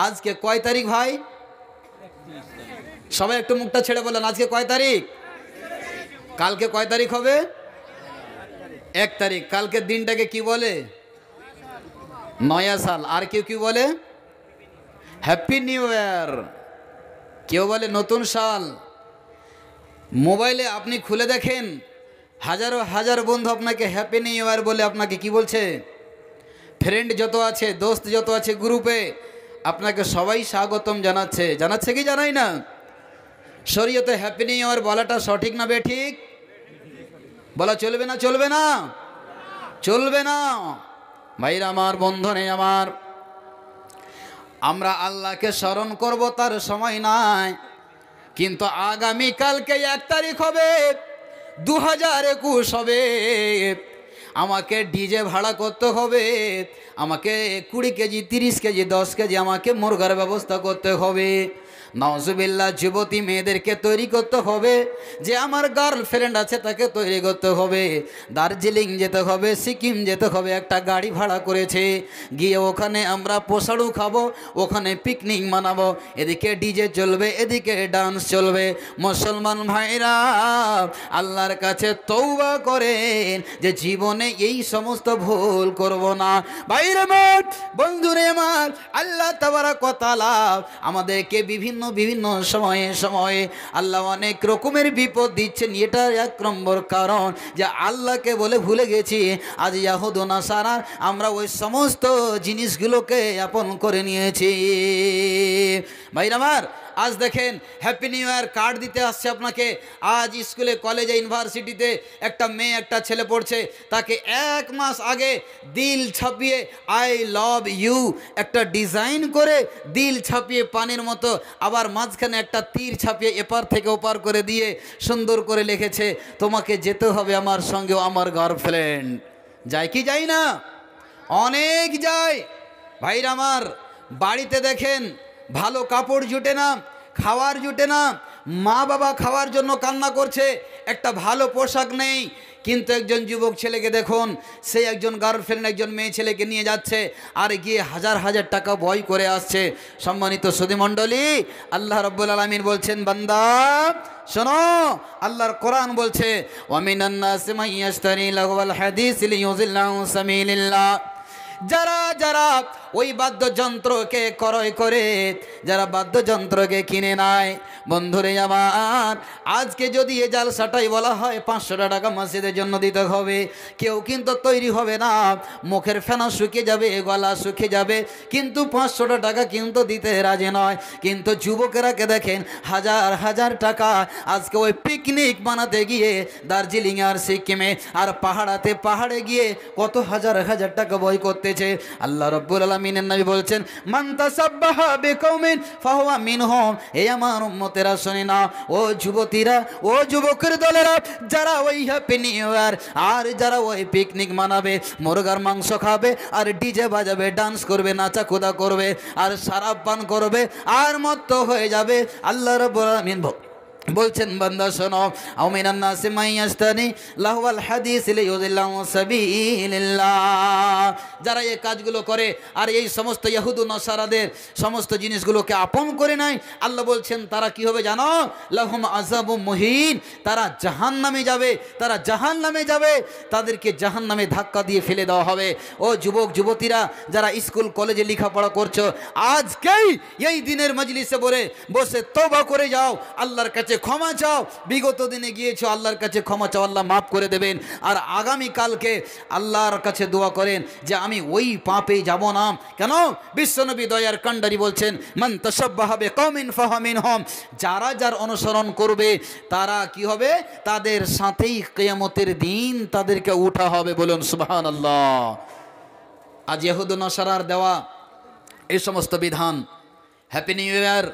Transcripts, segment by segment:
আজকে কয় তারিখ ভাই? সবাই একটু মুখটা ছেড়ে বলেন, আজকে কয় তারিখ? কালকে কয় তারিখ হবে? 1 তারিখ। কালকের দিনটাকে কি বলে? নয়া সাল। আর কেউ কি বলে? Happy new year. কেউ বলে নতুন সাল। মোবাইলে আপনি খুলে দেখেন, হাজারো হাজার বন্ধু আপনাকে হ্যাপি নিউ ইয়ার বলে আপনাকে কি বলছে। ফ্রেন্ড যত আছে, দোস্ত যত আছে গ্রুপে, আপনাকে সবাই স্বাগতম জানাচ্ছে। জানাচ্ছে কি জানাই না? শরীয়তে হ্যাপি নিউ ইয়ার বলাটা সঠিক না বেঠিক? বলা চলবে না? চলবে না? চলবে না। ভাইরা আমার, বন্ধনে আমার, আমরা আল্লাহকে স্মরণ করব, তার সময় নাই। কিন্তু আগামীকালকে 1 তারিখ হবে, 2021 হবে। আমাকে ডিজে ভাড়া করতে হবে, আমাকে 20 কেজি 30 কেজি 10 কেজি আমাকে মুরগার ব্যবস্থা করতে হবে। নাউজুবিল্লাহ, যুবতী মেয়েদেরকে তৈরি করতে হবে। যে আমার গার্লফ্রেন্ড আছে তাকে তৈরি করতে হবে। দার্জিলিং যেতে হবে, সিকিম যেতে হবে, একটা গাড়ি ভাড়া করেছে, গিয়ে ওখানে আমরা পোশাড়ু খাবো, ওখানে পিকনিক মানাবো। এদিকে ডিজে চলবে, এদিকে ডান্স চলবে। মুসলমান ভাইরা, আল্লাহর কাছে তওবা করেন যে জীবনে এই সমস্ত ভুল করব না। ভাইরা আমার, বন্ধুরে আমার, আল্লাহ তাবারক ওয়া তাআলা আমাদেরকে বিভিন্ন সময়ে সময়ে আল্লাহ অনেক রকমের বিপদ দিচ্ছেন। এটা 1 নম্বর কারণ যে আল্লাহকে বলে ভুলে গেছি। আজ ইয়াহুদ ও নাসারা আমরা ওই সমস্ত জিনিসগুলোকে আপন করে নিয়েছি। ভাইরা আমার, আজ দেখেন হ্যাপি নিউ ইয়ার কার্ড দিতে আসছে আপনাকে। আজ স্কুলে, কলেজে, ইউনিভার্সিটিতে একটা মেয়ে, একটা ছেলে পড়ছে, তাকে 1 মাস আগে দিল ছাপিয়ে আই লাভ ইউ একটা ডিজাইন করে দিল ছাপিয়ে পানির মতো, আবার মাঝখানে একটা তীর ছাপিয়ে এপার থেকে ওপার করে দিয়ে সুন্দর করে লিখেছে, তোমাকে যেতে হবে আমার সঙ্গে, আমার গার্লফ্রেন্ড। যায় কি যায় না? অনেক যায়। ভাইরা আমার, বাড়িতে দেখেন ভালো কাপড় জুটে না, খাওয়ার জুটে না, মা বাবা খাওয়ার জন্য কান্না করছে, একটা ভালো পোশাক নেই। কিন্তু একজন যুবক ছেলেকে দেখুন, সে একজন গার্লফ্রেন্ড, একজন মেয়ে ছেলেকে নিয়ে যাচ্ছে, আর গিয়ে হাজার হাজার টাকা ব্যয় করে আসছে। সম্মানিত সুধীমণ্ডলী, আল্লাহ রাব্বুল আলামিন বলছেন, বান্দা শোনো, আল্লাহর কোরআন বলছে, ওয়া মিনান নাসি মান ইয়াশতারি লাহওয়াল হাদিস লিয়ুযিল্লা আন সাবিলিল্লাহ। যারা যারা ওই বাদ্যযন্ত্রকে ক্রয় করে, যারা বাদ্যযন্ত্রকে কিনে নেয়, বন্ধুরে আমার, আজকে যদি এ জালসাটাই বলা হয় 500 টাকা মসজিদের জন্য দিতে হবে, কেউ কিন্তু তৈরি হবে না। মুখের ফেনা শুকিয়ে যাবে, গলা শুকিয়ে যাবে, কিন্তু 500 টাকা কিন্তু দিতে রাজি নয়। কিন্তু যুবকেরাকে দেখেন হাজার হাজার টাকা আজকে ওই পিকনিক বানাতে গিয়ে দার্জিলিং আর সিকিমে আর পাহাড়ে গিয়ে কত হাজার হাজার টাকা ব্যয় করতেছে। আল্লাহ রাব্বুল আলামিনের নবী বলছেন, মান তাসাব্বাহা বিকওমিন ফাহুয়া মিনহুম। এই আমার উম্মতেরা শুনে না, ও যুবতীরা, ও যুবকের দলেরা, যারা ওই হ্যাপি নিউ ইয়ার আর যারা ওই পিকনিক মানাবে, মুরগার মাংস খাবে আর ডিজে বাজাবে, ডান্স করবে, নাচা কুদা করবে আর শরাব পান করবে আর মত্ত হয়ে যাবে, আল্লাহ রাব্বুল আলামিন বলছেন, বান্দা শোনো, আও মিনান নাসি মান ইয়াশতারি লাহওয়াল হাদিস লিয়ুযিল্লা আন সাবিলিল্লাহ। যারা এই কাজগুলো করে আর এই সমস্ত ইহুদ ও নাসারাদের সমস্ত জিনিসগুলোকে আপন করে নেয়, আল্লাহ বলছেন তারা কি হবে জানো? লাহুম আযাবুম মুহিন। তারা জাহান্নামে যাবে, তারা জাহান্নামে যাবে, তাদেরকে জাহান্নামে ধাক্কা দিয়ে ফেলে দেওয়া হবে। ও যুবক যুবতীরা, যারা স্কুল কলেজে লেখাপড়া করছো, আজকেই এই দিনের মজলিসে বসে তওবা করে যাও, আল্লাহর কাছে ক্ষমা চাও। বিগত দিনে গিয়েছো, আল্লাহর কাছে ক্ষমা চাও, আল্লাহ মাফ করে দেবেন। আর আগামীকালকে আল্লাহর কাছে দোয়া করেন যে আমি ওই পাপে যাব না। কেন? বিশ্বনবী দয়ার কান্ডারি বলছেন, মান তাশাব্বাহা বিকওমিন ফাহুয়া মিনহুম। যারা যার অনুসরণ করবে তারা কি হবে? তাদের সাথেই কিয়ামতের দিন তাদেরকে উঠা হবে। বলুন সুবহানাল্লাহ। আজ ইহুদ নাসারার দেওয়া এই সমস্ত বিধান, হ্যাপি নিউ ইয়ার,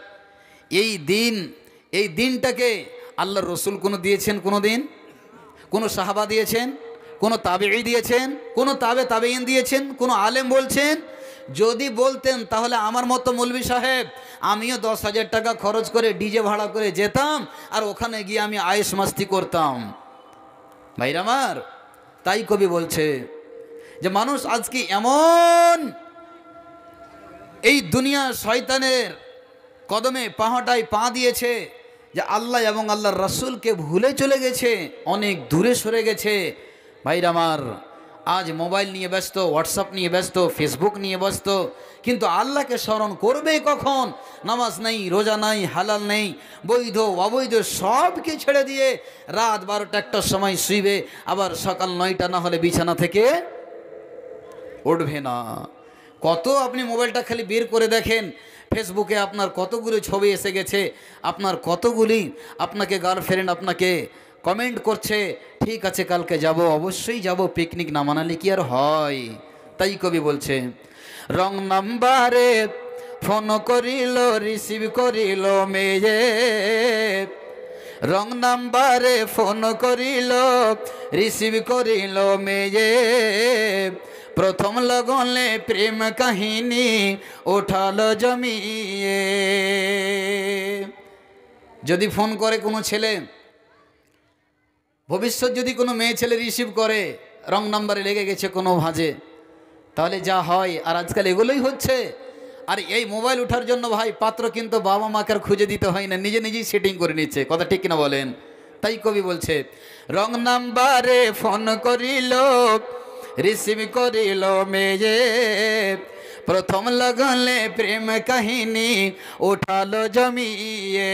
এই দিনটাকে আল্লাহর রসুল কোনো দিয়েছেন? কোনো দিন কোনো সাহাবা দিয়েছেন? কোনো তাবেঈ দিয়েছেন? কোনো তাবেঈন দিয়েছেন? কোনো আলেম বলছেন? যদি বলতেন তাহলে আমার মতো মৌলভী সাহেব আমিও 10,000 টাকা খরচ করে ডিজে ভাড়া করে যেতাম আর ওখানে গিয়ে আমি আয়েশ মাস্তি করতাম। ভাইরা আমার, তাই কবি বলছে যে মানুষ আজকে এমন এই দুনিয়া শয়তানের কদমে পাহাটায় পা দিয়েছে, যে আল্লাহ এবং আল্লাহর রাসূলকে ভুলে চলে গেছে, অনেক দূরে সরে গেছে। ভাইরা আমার, আজ মোবাইল নিয়ে ব্যস্ত, হোয়াটসঅ্যাপ নিয়ে ব্যস্ত, ফেসবুক নিয়ে ব্যস্ত, কিন্তু আল্লাহকে স্মরণ করবে কখন? নামাজ নেই, রোজা নাই, হালাল নেই, বৈধ অবৈধ সবকে ছেড়ে দিয়ে রাত 12টা 1টার সময় শুইবে, আবার সকাল 9টা না হলে বিছানা থেকে উঠবে না। কত আপনি মোবাইলটা খালি বের করে দেখেন, ফেসবুকে আপনার কতগুলো ছবি এসে গেছে, আপনার কতগুলি আপনাকে গার্লফ্রেন্ড আপনাকে কমেন্ট করছে, ঠিক আছে কালকে যাব, অবশ্যই যাব, পিকনিক না মানালে কি আর হয়? তাই কবি বলছে, রং নাম্বারে ফোন করিল রিসিভ করিল মেয়ে, রং নাম্বারে ফোন করিল রিসিভ করিল মেয়ে, প্রথম লগনে প্রেম কাহিনী ওঠালো জমিয়ে। যদি ফোন করে কোনো ছেলে, ভবিষ্যৎ যদি কোনো মেয়ে ছেলে রিসিভ করে, রং নাম্বারে লেগে গেছে কোনো ভাঁজে, তাহলে যা হয়, আর আজকাল এগুলোই হচ্ছে। আর এই মোবাইল ওঠার জন্য ভাই পাত্র কিন্তু বাবা মাকে আর খুঁজে দিতে হয় না, নিজে নিজেই সেটিং করে নিচ্ছে। কথা ঠিক কিনা বলেন? তাই কবি বলছে, রং নাম্বারে ফোন করিল রিসিভ করিল মেয়ে, প্রথম লগনে প্রেম কাহিনী উঠালো জমিয়ে।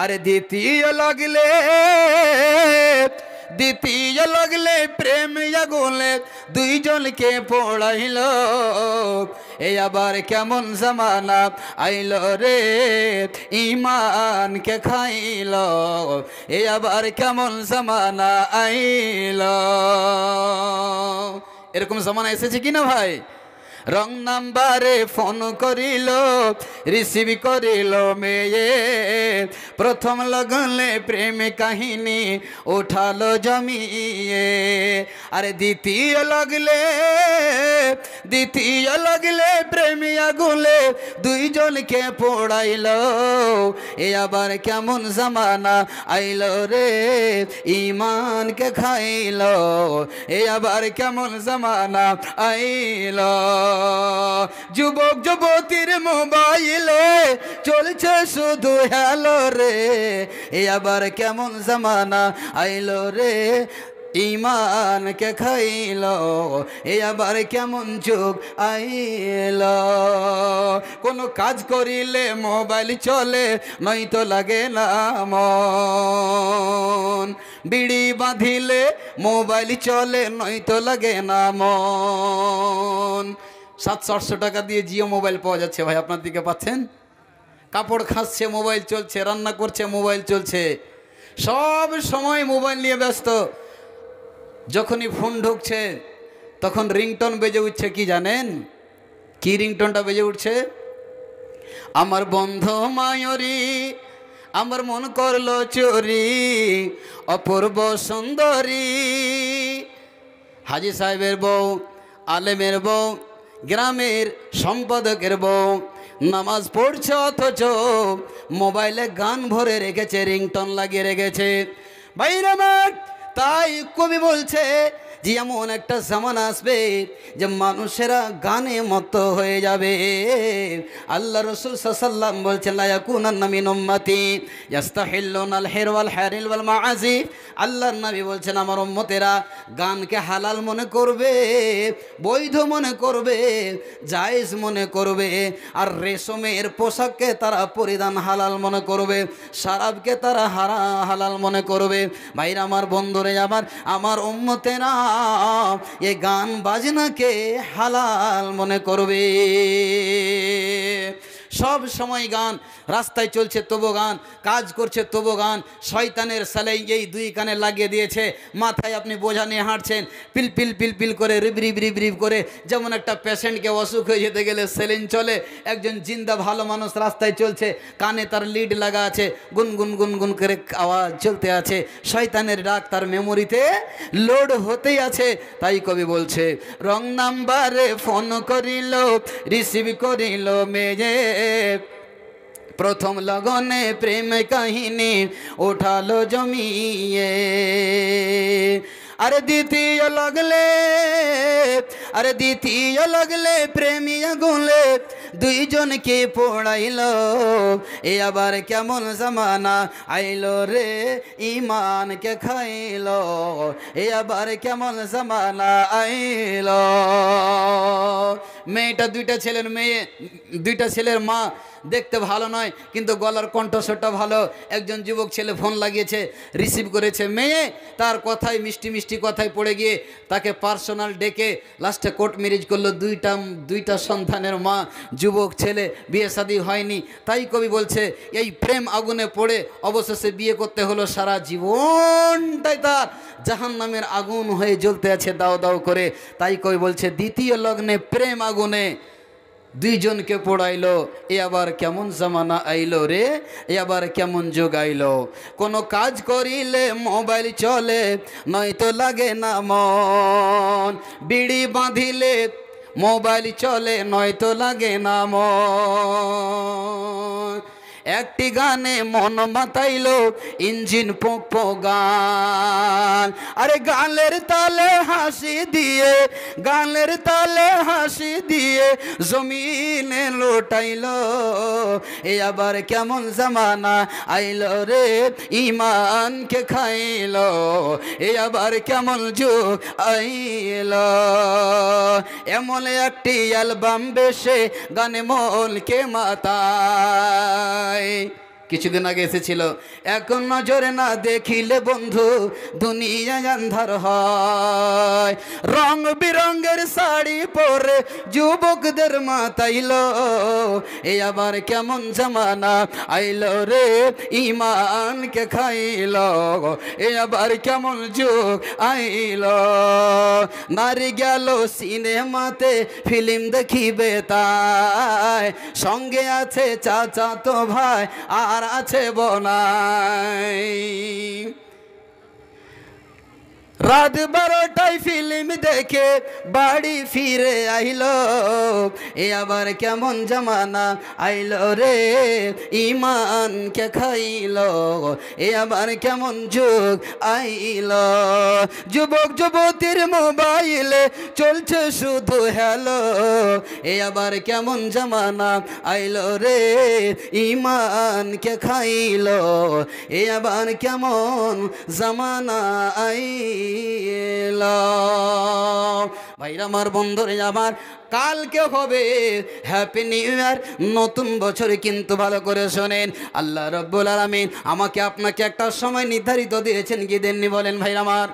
আরে দ্বিতীয় লগলে প্রেম আগুলে দুইজনকে পড়াইল, এই আবার কেমন জামানা আইল রে ইমানকে খাইল, এই আবার কেমন জামানা আইল। এরকম জামানা এসেছে কিনা ভাই? রং নাম্বারে ফোন করিল রিসিভ করিল মেয়ে, প্রথম লগনে প্রেম কাহিনী উঠালো জমিয়ে। আরে দ্বিতীয় লগলে প্রেম আগুলে দুইজনকে পড়াইল, এ আবার কেমন জামানা আইল রে ইমানকে খাইল, এ আবার কেমন জামানা আইল। যুবক যুবতীর মোবাইলে চলছে শুধু হ্যালো রে, এ আবার কেমন জামানা আইলো রে ইমানকে খাইল, এ আবার কেমন যুগ আইল। কোনো কাজ করিলে মোবাইল চলে, নয়তো লাগে না মন, বিড়ি বাঁধিলে মোবাইল চলে, নয়তো লাগে না মন। 700-800 টাকা দিয়ে জিও মোবাইল পাওয়া যাচ্ছে ভাই, আপনার দিকে পাচ্ছেন? কাপড় খাচ্ছে মোবাইল চলছে, রান্না করছে মোবাইল চলছে, সব সময় মোবাইল নিয়ে ব্যস্ত। যখনই ফোন ঢুকছে তখন রিংটোন বেজে উঠছে, কি জানেন? কি রিংটোনটা বেজে উঠছে? আমার বন্ধু মায়রি আমার মন করলো চুরি, অপূর্ব সুন্দরী, হাজি সাহেবের বউ, আলেমের বউ, গ্রামের সম্পাদকের বউ, নামাজ পড়ছে অথচ মোবাইলে গান ভরে রেখেছে, রিংটোন লাগিয়ে রেখেছে। বাইরে মাঠ, তাই কবি বলছে যে এমন একটা জামানা আসবে যে মানুষেরা গানে মত্ত হয়ে যাবে। আল্লাহ রাসূল সাল্লাল্লাহু আলাইহি ওয়াসাল্লাম বলছেন, লা ইয়াকুনান্না মিন উম্মতি ইস্তাহিল্লুনাল হির ওয়াল হারিল ওয়াল মাআজিফ। আল্লাহর নবী বলছেন, আমার উম্মতেরা গানকে হালাল মনে করবে, বৈধ মনে করবে, জায়েজ মনে করবে, আর রেশমের পোশাককে তারা পরিধান হালাল মনে করবে, শরাবকে তারা হালাল মনে করবে। ভাইরা আমার, বন্ধুরে আমার উম্মতেরা এই গান বাজনাকে হালাল মনে করবে। সব সময় গান, রাস্তায় চলছে তবু গান, কাজ করছে তবু গান, শয়তানের সালাই এই দুই কানে লাগিয়ে দিয়েছে। মাথায় আপনি বোঝা নিয়ে হাঁটছেন, পিল পিল পিল পিল করে রিব রিব করে, যেমন একটা পেশেন্টকে অসুখ হয়ে যেতে গেলে সেলিন চলে, একজন জিন্দা ভালো মানুষ রাস্তায় চলছে, কানে তার লিড লাগা আছে, গুনগুন গুনগুন করে আওয়াজ চলতে আছে, শয়তানের ডাক তার মেমোরিতে লোড হতেই আছে। তাই কবি বলছে, রং নাম্বারে ফোন করিল রিসিভ করিল মেয়ে, প্রথম লগনে প্রেম কাহিনী উঠালো জমিয়ে। আরে দ্বিতীয় লাগলে, আরে দ্বিতীয় লাগলে প্রেমী আগুলে দুইজনকে পোড়াইলো। এ আবার কেমন জামানা আইলো রে, ইমানকে খাইলো। এ আবার কেমন জামানা আইলো। মেয়েটা দুইটা ছেলের মেয়ে, দুইটা ছেলের মা, দেখতে ভালো নয় কিন্তু গলার কণ্ঠস্বরটা ভালো। একজন যুবক ছেলে ফোন লাগিয়েছে, রিসিভ করেছে। মেয়ে তার কথায়, মিষ্টি মিষ্টি কথায় পড়ে গিয়ে তাকে পার্সোনাল ডেকে লাস্টে কোর্ট ম্যারেজ করলো। দুইটা সন্তানের মা, যুবক ছেলে, বিয়ে শাদী হয়নি। তাই কবি বলছে এই প্রেম আগুনে পড়ে অবশেষে বিয়ে করতে হলো। সারা জীবনটাই তার জাহান্নামের আগুন হয়ে জ্বলতে আছে দাও দাও করে। তাই কবি বলছে দ্বিতীয় লগ্নে প্রেম আগুনে দুইজনকে পোড়াইলো। এ আবার কেমন জামানা আইলো রে, এ আবার কেমন যুগ আইলো। কোনো কাজ করিলে মোবাইল চলে, নয়তো লাগে না মন। বিড়ি বাঁধিলে মোবাইল চলে, নয়তো লাগে না মন। একটি গানে মন মাতাইলো, ইঞ্জিন পোক গান। আরে গানের তালে হাসি দিয়ে, গানের তালে হাসি দিয়ে জমিনে লুটাইলো। এ আবার কেমন জামানা আইলো রে, ইমানকে খাইলো। এ আবার কেমন যুগ আইলো। এমন একটি অ্যালবাম বেশে গানে মনকে মাতায়। কিছুদিন আগে এসেছিল, এখন নজরে না দেখিলে বন্ধু দুনিয়া আন্ধার হয়। রং বিরঙ্গের শাড়ি পরে যুবকদের মাতাইলো। এ আবার কেমন জামানা আইলো রে, ইমানকে খাইলো। এ আবার কেমন যুগ আইলো। নারী গেল সিনেমাতে ফিল্ম দেখিবে তাই, সঙ্গে আছে চাচা তো ভাই আর আছে বোনাই। রাত 12টায় ফিল্ম দেখে বাড়ি ফিরে আইলো। এ আবার কেমন জামানা আইলো রে, ইমানকে খাইলো। এ আবার কেমন যুগ আইলো। যুবক যুবতীর মোবাইলে চলছে শুধু হ্যালো। এ আবার কেমন জামানা আইলো রে, ইমানকে খাইলো। এ আবার কেমন জামানা ভাইরা আমার, বন্ধুরে আমার, কালকে হবে হ্যাপি নিউ ইয়ার, নতুন বছরে। কিন্তু ভালো করে শোনেন, আল্লাহ রাব্বুল আলামিন আমাকে আপনাকে একটা সময় নির্ধারিত দিয়েছেন কি দেননি বলেন ভাইরা আমার?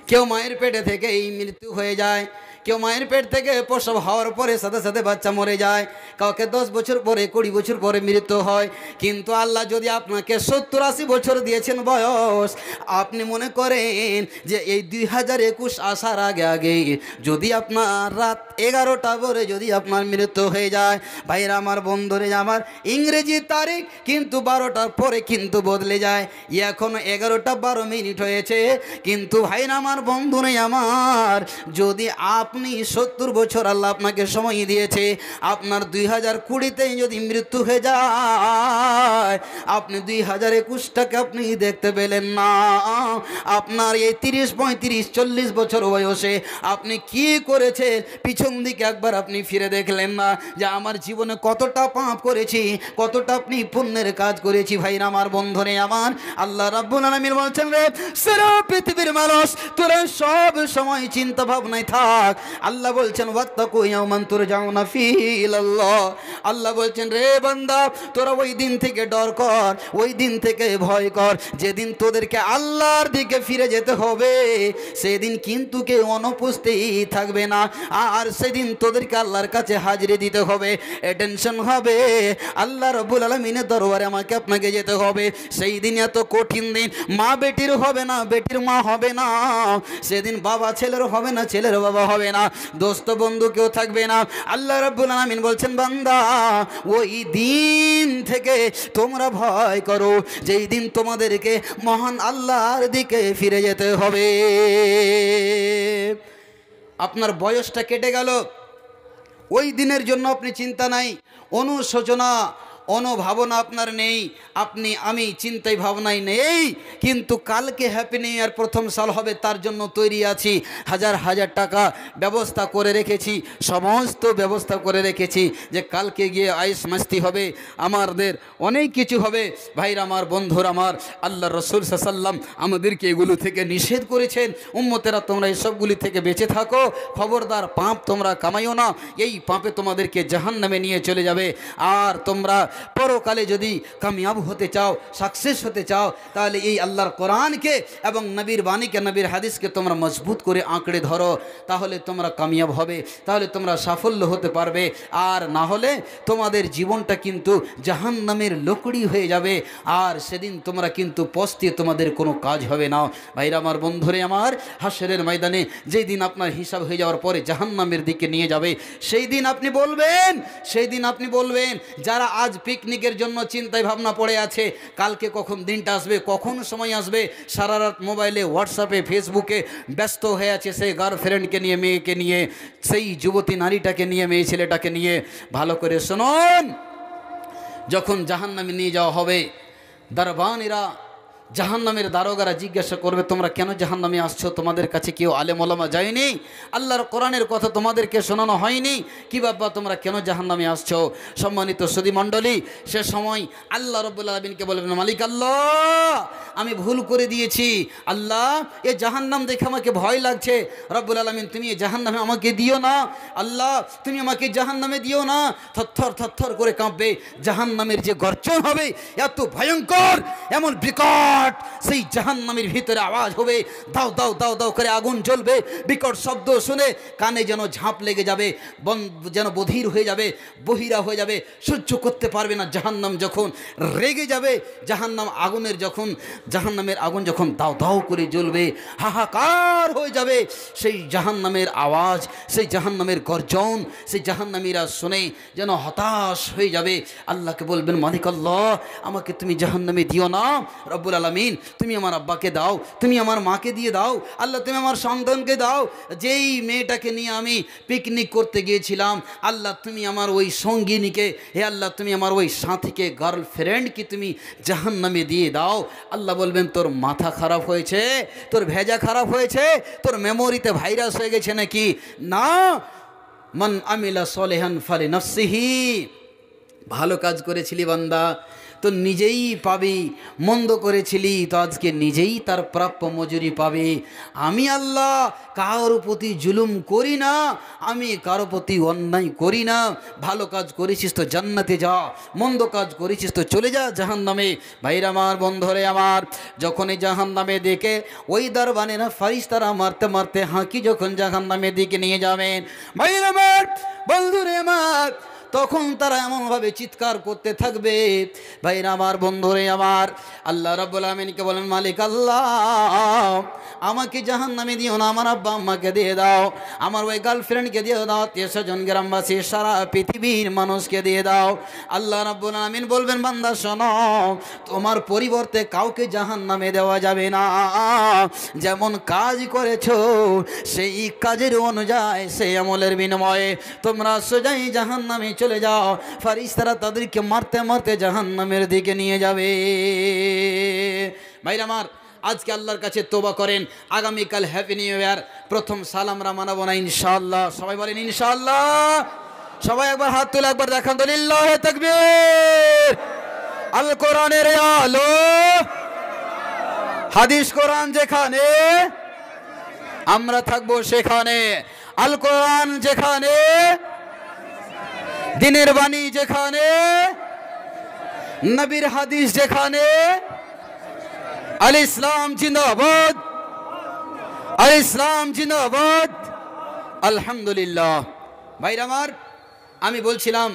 কেউ মায়ের পেটে থেকে এই মৃত্যু হয়ে যায়, কেউ মায়ের পেট থেকে প্রসব হওয়ার পরে সাথে সাথে বাচ্চা মরে যায়, কাউকে 10 বছর পরে 20 বছর পরে মৃত্যু হয়। কিন্তু আল্লাহ যদি আপনাকে 70-80 বছর দিয়েছেন বয়স, আপনি মনে করেন যে এই 2021 আসার আগে আগে যদি আপনার রাত 11টা পরে যদি আপনার মৃত্যু হয়ে যায়, ভাইরা আমার, বন্ধুরে আমার, ইংরেজি তারিখ কিন্তু 12টার পরে কিন্তু বদলে যায়। এখন 11টা 12 হয়েছে। কিন্তু ভাইরা আমার, বন্ধুরে আমার, যদি আপনি 70 বছর আল্লাহ আপনাকে সময় দিয়েছে, আপনার 2020-তেই যদি মৃত্যু হয়ে যায়, আপনি 2021টাকে আপনি দেখতে পেলেন না। আপনার এই 30-35-40 বছর বয়সে আপনি কি করেছে পিছন দিকে একবার আপনি ফিরে দেখলেন না যে আমার জীবনে কতটা পাপ করেছি, কতটা আপনি পুণ্যের কাজ করেছি। ভাইরা আমার, বন্ধুরে আমার, আল্লাহ রাব্বুল আলামিন বলছেন রে সারা পৃথিবীর মানুষ তোরা সব সময় চিন্তা ভাবনায় থাক। আল্লাহ বলছেন ওয়াত্তাকু ইয়াওমান তুরজাউনা ফীহি ইলাল্লাহ। আল্লাহ বলছেন রে বান্দা, তোরা ওই দিন থেকে ডর কর, ওই দিন থেকে ভয় কর যেদিন তোদেরকে আল্লাহর দিকে ফিরে যেতে হবে। সেদিন কিন্তু কেউ অনুপস্থিত থাকবে না, আর সেদিন তোদেরকে আল্লাহর কাছে হাজিরি দিতে হবে। টেনশন হবে, আল্লাহ রাব্বুল আলামিনের দরবারে আমাকে আপনাকে যেতে হবে। সেই দিন এত কঠিন দিন, মা বেটির হবে না, বেটির মা হবে না, সেদিন বাবা ছেলের হবে না, ছেলের বাবা হবে না, দোস্ত বন্ধু কেউ থাকবে না। আল্লাহ রাব্বুল আলামিন বলছেন বান্দা, ওই দিন থেকে তোমরা ভয় করো যেই দিন তোমাদেরকে মহান আল্লাহর দিকে ফিরে যেতে হবে। আপনার বয়সটা কেটে গেল, ওই দিনের জন্য আপনি চিন্তা নাই, অনুশোচনা, অনুভাবনা আপনার নেই, আপনি আমি চিন্তায় ভাবনায় নেই, কিন্তু কালকে হ্যাপি নিউ ইয়ার প্রথম সাল হবে তার জন্য তৈরি আছি, হাজার হাজার টাকা ব্যবস্থা করে রেখেছি, সমস্ত ব্যবস্থা করে রেখেছি যে কালকে গিয়ে আইস মাস্তি হবে, আমাদের অনেক কিছু হবে। ভাইরা আমার, বন্ধুরা আমার, আল্লাহ রসুল সাল্লাম আমাদেরকে এগুলো থেকে নিষেধ করেছেন, উম্মতেরা তোমরা এসবগুলি থেকে বেঁচে থাকো, খবরদার পাপ তোমরা কামাইও না, এই পাপে তোমাদেরকে জাহান্নামে নিয়ে চলে যাবে। আর তোমরা পরকালে যদি কামিয়াব হতে চাও, সাকসেস হতে চাও, তাহলে এই আল্লাহর কোরআনকে এবং নবীর বাণীকে, নবীর হাদিসকে তোমরা মজবুত করে আঁকড়ে ধরো, তাহলে তোমরা কামিয়াব হবে, তাহলে তোমরা সাফল্য হতে পারবে। আর না হলে তোমাদের জীবনটা কিন্তু জাহান্নামের লকড়ি হয়ে যাবে, আর সেদিন তোমরা কিন্তু পস্তিয়ে তোমাদের কোনো কাজ হবে না। ভাইরা আমার, বন্ধুরে আমার, হাসরের ময়দানে যেই দিন আপনার হিসাব হয়ে যাওয়ার পরে জাহান্নামের দিকে নিয়ে যাবে, সেই দিন আপনি বলবেন যারা আজ পিকনিকের জন্য চিন্তায় ভাবনা পড়ে আছে, কালকে কখন দিনটা আসবে, কখন সময় আসবে, সারা রাত মোবাইলে, হোয়াটসঅ্যাপে, ফেসবুকে ব্যস্ত হয়ে আছে, সেই গার্লফ্রেন্ডকে নিয়ে, মেয়েকে নিয়ে, সেই যুবতী নারীটাকে নিয়ে, মেয়ে ছেলেটাকে নিয়ে। ভালো করে শুনুন, যখন জাহান্নামে নিয়ে যাওয়া হবে, দরবানিরা, জাহান্নামের দারোগারা জিজ্ঞাসা করবে, তোমরা কেন জাহান্নামে আসছো? তোমাদের কাছে কেউ আলেম ওলামা যায়নি? আল্লাহর কোরআনের কথা তোমাদেরকে শোনানো হয়নি? কি বাবা তোমরা কেন জাহান্নামে আসছো? সম্মানিত সুধী মণ্ডলী, সে সময় আল্লাহ রাব্বুল আলামিনকে বলবেন, মালিক আল্লাহ, আমি ভুল করে দিয়েছি, আল্লাহ এ জাহান্নাম দেখে আমাকে ভয় লাগছে, রব্বুল আলামিন তুমি এ জাহান্নামে আমাকে দিও না, আল্লাহ তুমি আমাকে জাহান্নামে দিও না। থরথর থরথর করে কাঁপবে, জাহান্নামের যে গর্জন হবে এত ভয়ঙ্কর, এমন বিকট সেই জাহান্নামের ভিতরে আওয়াজ হবে, দাও দাও দাও দাও করে আগুন জ্বলবে, বিকট শব্দ শুনে কানে যেন ঝাঁপ লেগে যাবে, যেন বধির হয়ে যাবে, বহিরা হয়ে যাবে, সহ্য করতে পারবে না। জাহান্নাম যখন রেগে যাবে, জাহান্নামের আগুন যখন দাও দাও করে জ্বলবে, হাহাকার হয়ে যাবে, সেই জাহান্নামের আওয়াজ, সেই জাহান্নামের গর্জন, সেই জাহান্নামীরা শুনে যেন হতাশ হয়ে যাবে। আল্লাহকে বলবেন, মালিক আল্লাহ, আমাকে তুমি জাহান্নামে দিও না, রব্বুল আলামিন তুমি আমার আব্বাকে দাও, তুমি আমার মাকে দিয়ে দাও, আল্লাহ তুমি আমার সন্তানকে দাও, যেই মেয়েটাকে নিয়ে আমি পিকনিক করতে গিয়েছিলাম, আল্লাহ তুমি আমার ওই সঙ্গিনীকে, হে আল্লাহ তুমি আমার ওই সাথীকে, গার্লফ্রেন্ডকে তুমি জাহান্নামে দিয়ে দাও। আল্লাহ বলবেন, তোর মাথা খারাপ হয়েছে, তোর ভেজা খারাপ হয়েছে, তোর মেমোরিতে ভাইরাস হয়ে গেছে নাকি? না, মান আমিলা সলেহান ফালি নফসিহি, ভালো কাজ করেছিলি বান্দা তো নিজেই পাবি, মন্দ করেছিলি তো আজকে নিজেই তার প্রাপ্য মজুরি পাবে। আমি আল্লাহ কারোর প্রতি জুলুম করি না, আমি কারোর প্রতি অন্যায় করি না। ভালো কাজ করেছিস তো জান্নাতে যা, মন্দ কাজ করেছিস তো চলে যা জাহান্নামে। ভাইরা আমার, বন্ধুরে আমার, যখনই জাহান্নামে দেখে ওই দরবানেরা ফারিস্তারা মারতে মারতে হাঁকি যখন জাহান্নামের দিকে নিয়ে যাবেন, ভাইরা আমার, বন্ধুরে আমার, তখন তারা এমনভাবে চিৎকার করতে থাকবে, ভাইরা আমার, বন্ধুরে আমার, আল্লাহ রাব্বুল আমিনকে বলেন, মালিক আল্লাহ, আমাকে জাহান্নামে দিও না, আমার আব্বা আম্মাকে দিয়ে দাও, আমার ওই গার্লফ্রেন্ডকে দিয়ে দাও, 300 জন গ্রামবাসী, সারা পৃথিবীর মানুষকে দিয়ে দাও। আল্লাহ রাব্বুল আমিন বলবেন, বান্দা শোনো, তোমার পরিবর্তে কাউকে জাহান্নামে দেওয়া যাবে না, যেমন কাজ করেছো সেই কাজের অনুযায়ী, সেই আমলের বিনিময়ে তোমরা সোজাই জাহান্নামে চলে যাও। ফারিস্তারা তাদেরকে মারতে মারতে জাহান্নামের দিকে নিয়ে যাবে। ভাইরা আমার, আজকে আল্লাহর কাছে তওবা করেন, আগামীকাল হ্যাপি নিউ ইয়ার, প্রথম সাল আমরা মানাবো না ইনশাআল্লাহ। সবাই বলেন ইনশাআল্লাহ। সবাই একবার হাত তুলে একবার দেখান তো, লিল্লাহি তাকবীর। আল কোরআনের আলো, হাদিস কোরআন যেখানে, আমরা থাকবো সেখানে। আল কোরআন যেখানে, দিনের বাণী যেখানে, নবীর হাদিস যেখানে, আল ইসলাম জিন্দাবাদ, আল ইসলাম জিন্দাবাদ। আলহামদুলিল্লাহ। ভাইরা আমার, আমি বলছিলাম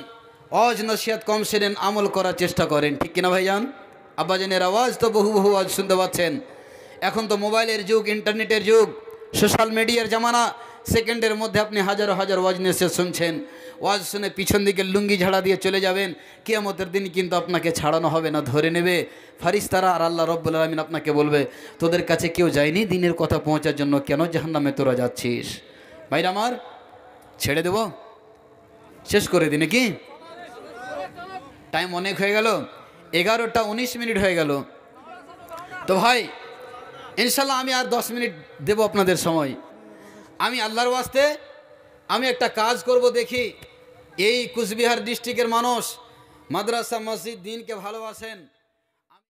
ওয়াজ নসিহত কম শোনেন, আমল করার চেষ্টা করেন, ঠিক কিনা ভাইজান? আব্বাজানের আওয়াজ তো বহু বহু আওয়াজ শুনতে পাচ্ছেন। এখন তো মোবাইলের যুগ, ইন্টারনেটের যুগ, সোশ্যাল মিডিয়ার জামানা, সেকেন্ডের মধ্যে আপনি হাজার হাজার ওয়াজ নসিহত শুনছেন। ওয়াজ শুনে পিছন দিকে লুঙ্গি ঝাড়া দিয়ে চলে যাবেন, কিয়ামতের দিন কিন্তু আপনাকে ছাড়ানো হবে না, ধরে নেবে ফারিস্তারা। আর আল্লাহ রাব্বুল আলামিন আপনাকে বলবে, তোদের কাছে কেউ যায়নি দিনের কথা পৌঁছার জন্য, কেন জাহান্নামে তোরা যাচ্ছিস? ভাইরা আমার, ছেড়ে দেব, শেষ করে দিই নাকি? টাইম অনেক হয়ে গেল, 11টা 19 হয়ে গেল। তো ভাই ইনশাল্লাহ আমি আর 10 মিনিট দেব আপনাদের সময়। আমি আল্লাহর ওয়াস্তে আমি একটা কাজ করব, দেখি এই কুচবিহার ডিস্ট্রিক্টের মানুষ মাদ্রাসা মসজিদ দিনকে ভালোবাসেন।